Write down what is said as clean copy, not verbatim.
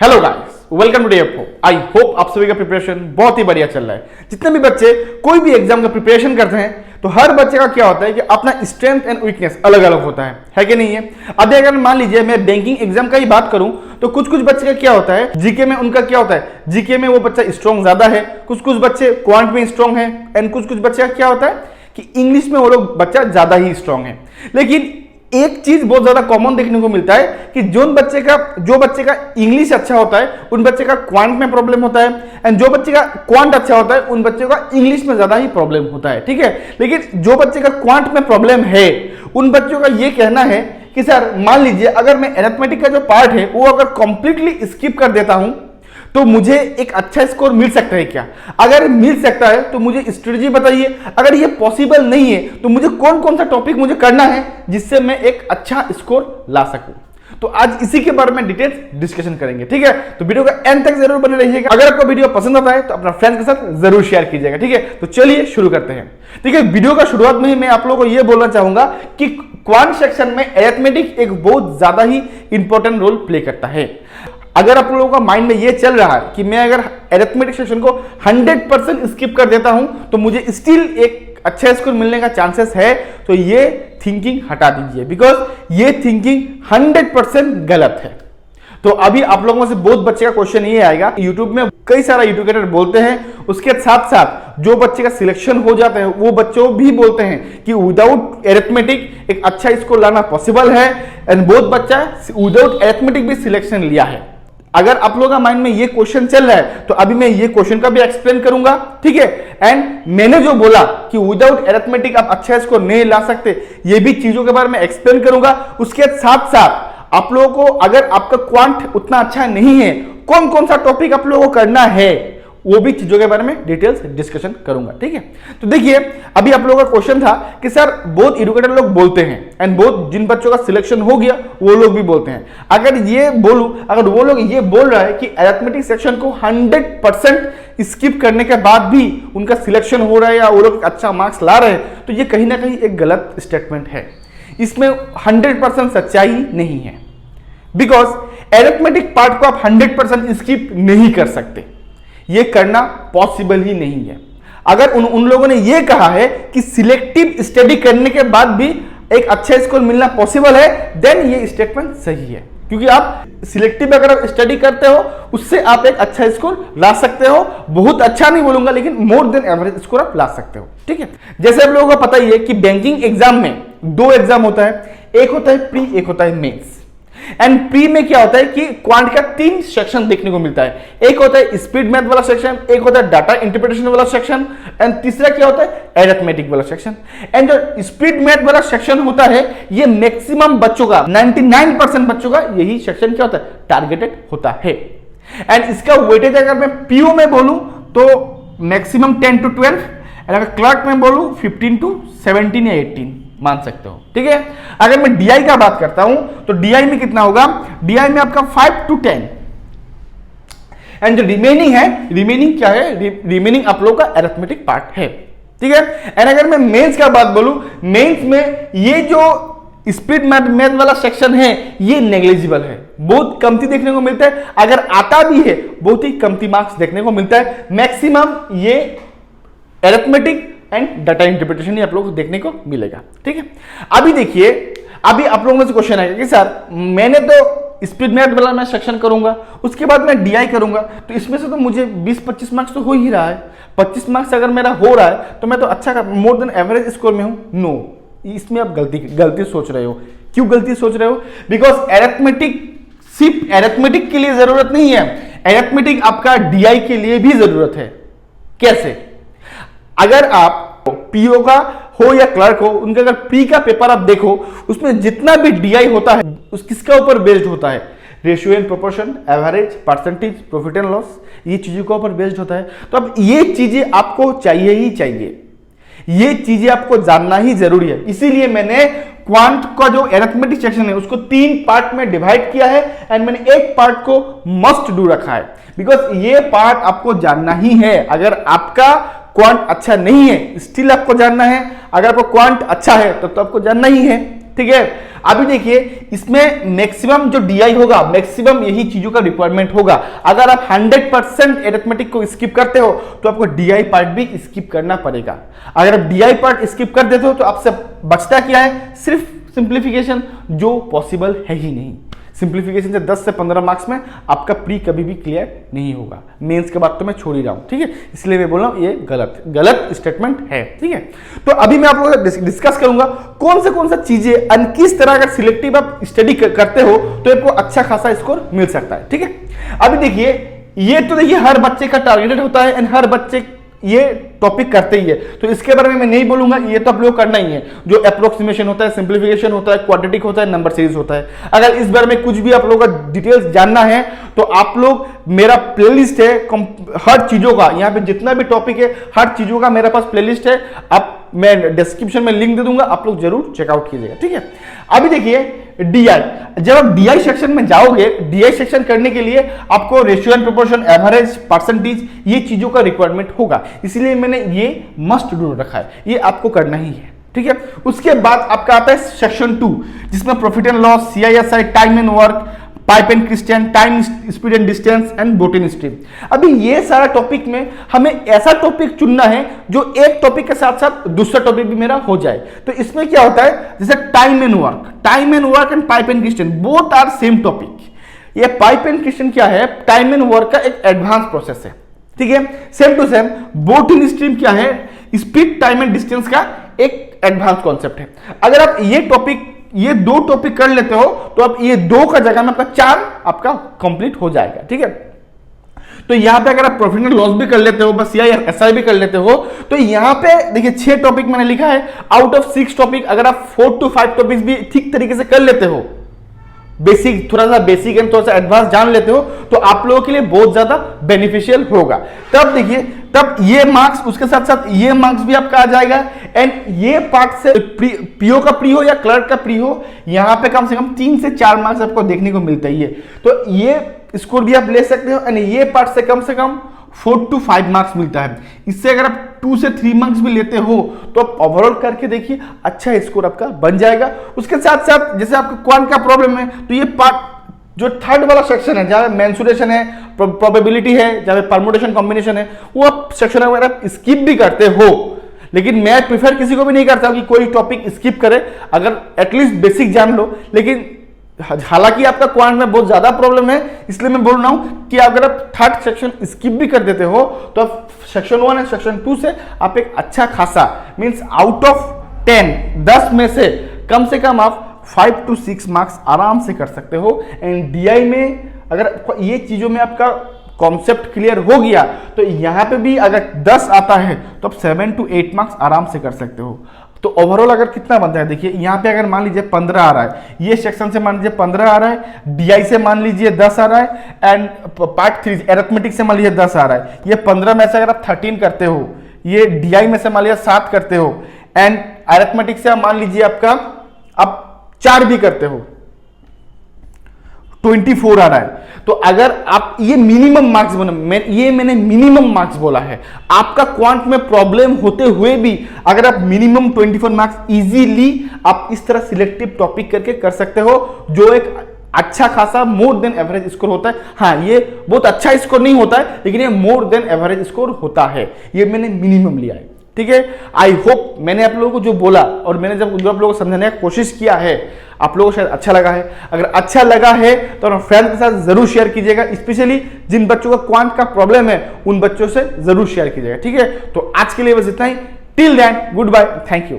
Hello guys, welcome to day of hope. I hope आप सभी का प्रिपरेशन बहुत ही बढ़िया चल रहा है। जितने भी बच्चे कोई भी एग्जाम का प्रिपरेशन करते हैं तो हर बच्चे का क्या होता है कि अपना स्ट्रेंथ एंड वीकनेस अलग अलग होता है कि नहीं है। अभी अगर मान लीजिए मैं बैंकिंग एग्जाम का ही बात करूं तो कुछ कुछ बच्चे का क्या होता है, जीके में उनका क्या होता है, जीके में वो बच्चा स्ट्रॉन्ग ज्यादा है, कुछ कुछ बच्चे क्वांट में स्ट्रॉन्ग है, एंड कुछ कुछ बच्चे का क्या होता है कि इंग्लिश में वो लोग बच्चा ज्यादा ही स्ट्रॉन्ग है। लेकिन एक चीज बहुत ज्यादा कॉमन देखने को मिलता है कि जो बच्चे का इंग्लिश अच्छा होता है उन बच्चे का क्वांट में प्रॉब्लम होता है, एंड जो बच्चे का क्वांट अच्छा होता है उन बच्चों का इंग्लिश में ज्यादा ही प्रॉब्लम होता है। ठीक है, लेकिन जो बच्चे का क्वांट में प्रॉब्लम है उन बच्चों का ये कहना है कि सर मान लीजिए अगर मैं अरिथमेटिक का जो पार्ट है वो अगर कंप्लीटली स्किप कर देता हूं तो मुझे एक अच्छा स्कोर मिल सकता है क्या? अगर मिल सकता है तो मुझे स्ट्रेटजी बताइए। अगर ये पॉसिबल नहीं है तो मुझे कौन कौन सा टॉपिक मुझे करना है जिससे मैं एक अच्छा स्कोर ला सकूं। तो आज इसी के बारे में डिटेल्स डिस्कशन करेंगे। ठीक है, तो वीडियो का एंड तक जरूर बने रहिएगा। अगर आपको वीडियो पसंद आता है तो अपना फ्रेंड्स के साथ जरूर शेयर कीजिएगा। ठीक है, तो चलिए शुरू करते हैं। ठीक है, वीडियो का शुरुआत में ही मैं आप लोगों को यह बोलना चाहूंगा कि क्वांट सेक्शन में अरिथमेटिक एक बहुत ज्यादा ही इंपॉर्टेंट रोल प्ले करता है। अगर आप लोगों का माइंड में ये चल रहा है कि मैं अगर अरिथमेटिक सेक्शन को 100% स्किप कर देता हूं तो मुझे स्टिल एक अच्छा स्कोर मिलने का चांसेस है, तो ये थिंकिंग हटा दीजिए, बिकॉज ये थिंकिंग 100% गलत है। तो अभी आप लोगों से बहुत बच्चे का क्वेश्चन ये आएगा, यूट्यूब में कई सारा एजुकेटर बोलते हैं, उसके साथ साथ जो बच्चे का सिलेक्शन हो जाते हैं वो बच्चों भी बोलते हैं कि विदाउट अरिथमेटिक एक अच्छा स्कोर लाना पॉसिबल है, एंड बहुत बच्चा विदाउट अरिथमेटिक भी सिलेक्शन लिया है। अगर आप लोगों का माइंड में ये क्वेश्चन चल रहा है तो अभी मैं ये क्वेश्चन का भी एक्सप्लेन करूंगा। ठीक है, एंड मैंने जो बोला कि विदाउट अरिथमेटिक आप अच्छा स्कोर नहीं ला सकते, ये भी चीजों के बारे में एक्सप्लेन करूंगा। उसके साथ साथ आप लोगों को अगर आपका क्वांट उतना अच्छा नहीं है, कौन कौन सा टॉपिक आप लोगों को करना है, वो भी चीजों के बारे में डिटेल्स डिस्कशन करूंगा। ठीक है, तो देखिए अभी आप लोगों का क्वेश्चन था कि सर बहुत एजुकेटर लोग बोलते हैं, एंड बहुत जिन बच्चों का सिलेक्शन हो गया वो लोग भी बोलते हैं। अगर वो लोग ये बोल रहा है कि अरिथमेटिक सेक्शन को 100% स्किप करने के बाद भी उनका सिलेक्शन हो रहा है या वो लोग अच्छा मार्क्स ला रहे हैं, तो ये कहीं ना कहीं एक गलत स्टेटमेंट है। इसमें 100% सच्चाई नहीं है, बिकॉज अरिथमेटिक पार्ट को आप 100% स्किप नहीं कर सकते, ये करना पॉसिबल ही नहीं है। अगर उन लोगों ने ये कहा है कि सिलेक्टिव स्टडी करने के बाद भी एक अच्छा स्कोर मिलना पॉसिबल है, देन ये स्टेटमेंट सही है, क्योंकि आप सिलेक्टिव अगर आप स्टडी करते हो उससे आप एक अच्छा स्कोर ला सकते हो। बहुत अच्छा नहीं बोलूंगा, लेकिन मोर देन एवरेज स्कोर आप ला सकते हो। ठीक है, जैसे आप लोगों को पता ही है कि बैंकिंग एग्जाम में दो एग्जाम होता है, एक होता है प्री, एक होता है मेंस। एंड प्री में क्या होता है कि क्वांट का 3 सेक्शन देखने को मिलता है। एक होता है स्पीड मैथ वाला सेक्शन, एक होता है डाटा इंटरप्रिटेशन वाला सेक्शन, एंड तीसरा क्या होता है अरिथमेटिक वाला सेक्शन। एंड जो स्पीड मैथ वाला सेक्शन होता है ये मैक्सिमम बच्चों का 99% बच्चों का यही सेक्शन क्या होता है, टारगेटेड होता है। एंड इसका वेटेज अगर मैं पीओ में बोलूं तो मैक्सिमम 10 to 12, एंड अगर क्लर्क में बोलूं 15 to 17 या 18 मान सकते हो। ठीक है, अगर मैं डीआई का बात करता हूं तो डीआई में कितना होगा, डीआई में आपका 5 to 10, एंड जो रिमेनिंग है, रिमेनिंग क्या है, रिमेनिंग आप लोग का अरिथमेटिक पार्ट है। ठीक है, एंड अगर मैं मेंस का बात बोलूं, मेंस में ये जो स्पीड मैथ वाला सेक्शन है ये नेग्लिजिबल है, बहुत कमती देखने को मिलता है। अगर आता भी है बहुत ही कमती मार्क्स देखने को मिलता है। मैक्सिमम ये अरिथमेटिक एंड डाटा इंटरप्रिटेशन ही आप लोगों को देखने को मिलेगा। ठीक है, अभी देखिए, अभी आप लोगों से क्वेश्चन आएगा कि सर मैंने तो स्पीड मैथ वाला मैं सेक्शन करूंगा, उसके बाद मैं डीआई करूंगा, तो इसमें से तो मुझे 20-25 मार्क्स तो हो ही रहा है। 25 मार्क्स अगर मेरा हो रहा है तो मैं तो अच्छा मोर देन एवरेज स्कोर में हूं। नो, इसमें आप गलती सोच रहे हो। क्यों गलती सोच रहे हो? बिकॉज अरिथमेटिक सिर्फ अरिथमेटिक के लिए जरूरत नहीं है, अरिथमेटिक आपका डीआई के लिए भी जरूरत है। कैसे? अगर आप पीओ का हो या क्लर्क हो, उनका अगर प्री का पेपर आप देखो उसमें जितना भी डीआई होता है उस किसका ऊपर बेस्ड होता है, ratio and proportion, average, percentage, profit and loss, ये चीजों के ऊपर बेस्ड होता है। तो अब ये चीजें आपको चाहिए ही चाहिए, ये चीजें आपको जानना ही जरूरी है। इसीलिए मैंने क्वांट का जो अरिथमेटिक सेक्शन है उसको 3 पार्ट में डिवाइड किया है, एंड मैंने एक पार्ट को मस्ट डू रखा है, बिकॉज ये पार्ट आपको जानना ही है। अगर आपका क्वांट अच्छा नहीं है स्टिल आपको जानना है, अगर आपको क्वांट अच्छा है तब तो आपको जानना ही है। ठीक है। अभी देखिए इसमें मैक्सिमम जो डीआई होगा, मैक्सिमम यही चीजों का रिक्वायरमेंट होगा। अगर आप 100% एरिथमेटिक को स्किप करते हो तो आपको डीआई पार्ट भी स्किप करना पड़ेगा। अगर आप डीआई पार्ट स्किप कर देते हो तो आपसे बचता क्या है, सिर्फ सिंप्लीफिकेशन, जो पॉसिबल है ही नहीं। सिंप्लीफिकेशन से 10 से 15 मार्क्स में आपका प्री कभी भी क्लियर नहीं होगा। मेंस के बाद तो मैं छोड़ ही रहा हूं, ठीक है, इसलिए मैं बोल रहा हूं ये गलत स्टेटमेंट है, ठीक है। तो अभी मैं आप लोगों से डिस्कस करूंगा कौन सा चीजें किस तरह अगर सिलेक्टिव आप स्टडी करते हो तो आपको अच्छा खासा स्कोर मिल सकता है, ठीक है। अभी देखिए ये तो देखिए हर बच्चे का टारगेटेड होता है एंड हर बच्चे ये टॉपिक करते ही है, तो इसके बारे में मैं नहीं बोलूंगा, ये तो आप लोग करना ही है। जो अप्रोक्सीमेशन होता है, सिंप्लीफिकेशन होता है, क्वाड्रेटिक होता है, नंबर सीरीज होता है। अगर इस बारे में कुछ भी आप लोगों का डिटेल्स जानना है तो आप लोग, मेरा प्लेलिस्ट है हर चीजों का, यहाँ पे जितना भी टॉपिक है हर चीजों का मेरे पास प्लेलिस्ट है। आप, मैं डिस्क्रिप्शन में लिंक दे दूंगा, आप लोग जरूर चेकआउट कीजिएगा, ठीक है। अभी देखिए डीआई, जब आप डीआई सेक्शन में जाओगे, डीआई सेक्शन करने के लिए आपको ratio and proportion, average, percentage, ये चीजों का रिक्वायरमेंट होगा, इसलिए मैंने ये मस्ट डू रखा है, ये आपको करना ही है, ठीक है। उसके बाद आपका आता है सेक्शन 2, जिसमें profit and loss, CI SI, time and work, pipe and क्रिस्टियन, time, speed and distance and boat in stream. अभी ये सारा टॉपिक में हमें ऐसा टॉपिक चुनना है जो एक टॉपिक के साथ साथ दूसरा टॉपिक भी मेरा हो जाए। तो इसमें क्या होता है, जैसे time and work and pipe and क्रिस्टियन, बोथ आर सेम टॉपिक। ये पाइप एंड क्रिस्टियन क्या है, टाइम एंड वर्क का एक एडवांस प्रोसेस है, ठीक है। सेम टू सेम बोटिन स्ट्रीम क्या है, स्पीड, टाइम एंड डिस्टेंस का एक एडवांस कॉन्सेप्ट है। अगर आप ये दो टॉपिक कर लेते हो तो आप ये 2 का जगह में आपका 4 आपका कंप्लीट हो जाएगा, ठीक है। तो यहां पे अगर आप प्रॉफिट एंड लॉस भी कर लेते हो, बस या एसआई भी कर लेते हो, तो यहां पे देखिए 6 टॉपिक मैंने लिखा है आउट ऑफ 6 टॉपिक। अगर आप 4 to 5 टॉपिक्स भी ठीक तरीके से कर लेते हो, बेसिक, थोड़ा सा बेसिक एंड थोड़ा सा एडवांस जान लेते हो, तो आप लोगों के लिए बहुत ज्यादा बेनिफिशियल होगा। तब देखिए, तब ये मार्क्स, उसके साथ साथ ये मार्क्स भी आपका आ जाएगा। एंड ये पार्ट से पीओ का प्री हो या क्लर्क का प्री हो, यहां पे कम से कम 3 से 4 मार्क्स आपको देखने को मिलता ही है, तो ये स्कोर भी आप ले सकते हो। एंड ये पार्ट से कम 4 to 5 मार्क्स मिलता है। इससे अगर आप 2 से 3 मार्क्स भी लेते हो तो आप ओवरऑल करके देखिए अच्छा स्कोर आपका बन जाएगा। उसके साथ साथ जैसे आपको क्वांट का प्रॉब्लम है, तो ये पार्ट जो थर्ड वाला सेक्शन है, जहां मेंसुरेशन है, प्रोबेबिलिटी है, जहां परमुटेशन कॉम्बिनेशन है, वो आप सेक्शन अगर आप स्किप भी करते हो, लेकिन मैं प्रिफर किसी को भी नहीं करता कि कोई टॉपिक स्किप करे, अगर एटलीस्ट बेसिक जान लो। लेकिन हालांकि आपका क्वांट में बहुत ज्यादा प्रॉब्लम है, इसलिए मैं बोल रहा हूं कि अगर आप थर्ड सेक्शन स्किप भी कर देते हो तो आप सेक्शन 1 और सेक्शन 2 से आप एक अच्छा खासा, मींस आउट ऑफ 10 में से कम आप 5 to 6 मार्क्स आराम से कर सकते हो। एंड डीआई में अगर ये चीजों में आपका कॉन्सेप्ट क्लियर हो गया तो यहां पे भी अगर 10 आता है तो आप 7 to 8 मार्क्स आराम से कर सकते हो। तो ओवरऑल अगर कितना बनता है, देखिए यहाँ पे अगर मान लीजिए 15 आ रहा है, ये सेक्शन से मान लीजिए 15 आ रहा है, डीआई से मान लीजिए 10 आ रहा है, एंड पार्ट 3 एरिथमेटिक से मान लीजिए 10 आ रहा है। ये 15 में से अगर आप 13 करते हो, ये डीआई में से मान लीजिए 7 करते हो, एंड एरिथमेटिक से मान लीजिए आपका आप 4 भी करते हो, 24 आ रहा है। तो अगर आप ये मिनिमम मार्क्स मैंने मिनिमम मार्क्स बोला है। आपका क्वांट में प्रॉब्लम होते हुए भी अगर आप मिनिमम 24 मार्क्स इजीली आप इस तरह सिलेक्टिव टॉपिक करके कर सकते हो, जो एक अच्छा खासा मोर देन एवरेज स्कोर होता है। हाँ, ये बहुत अच्छा स्कोर नहीं होता है, लेकिन ये मोर देन एवरेज स्कोर होता है। ये मैंने मिनिमम लिया है, ठीक है। आई होप मैंने आप लोगों को जो बोला और मैंने जो आप लोगों को समझाने की कोशिश किया है, आप लोगों को शायद अच्छा लगा है। अगर अच्छा लगा है तो अपने फ्रेंड के साथ जरूर शेयर कीजिएगा, स्पेशली जिन बच्चों का क्वांट का प्रॉब्लम है उन बच्चों से जरूर शेयर कीजिएगा, ठीक है। तो आज के लिए बस इतना ही। Till then, goodbye, thank you.